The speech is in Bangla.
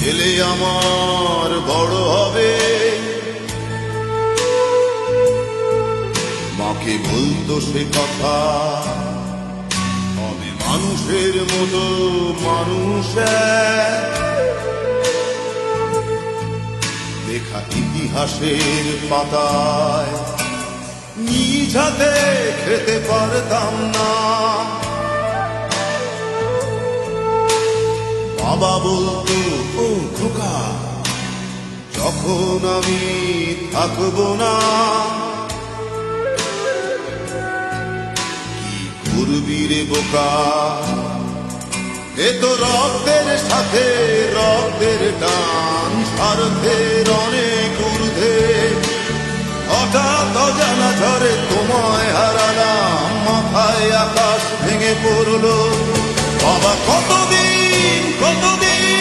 ছেলে আমার বড় হবে। মাকে বলতো সে কথা, আমি মানুষের মতো মানুষ লেখা ইতিহাসের পাতায় নিজ হাতে খেতে পারতাম না। বাবা বলতো, ও খোকা, যখন আমি থাকবো না কি করবি রে বোকা, এ তো রক্তের সাথে রক্তের টান, স্বার্থের অনেক ঊর্ধ্বে। হঠাৎ অজানা ঝড়ে তোমায় হারালাম, মাথায় আকাশ ভেঙে পড়লো। বাবা কতদিন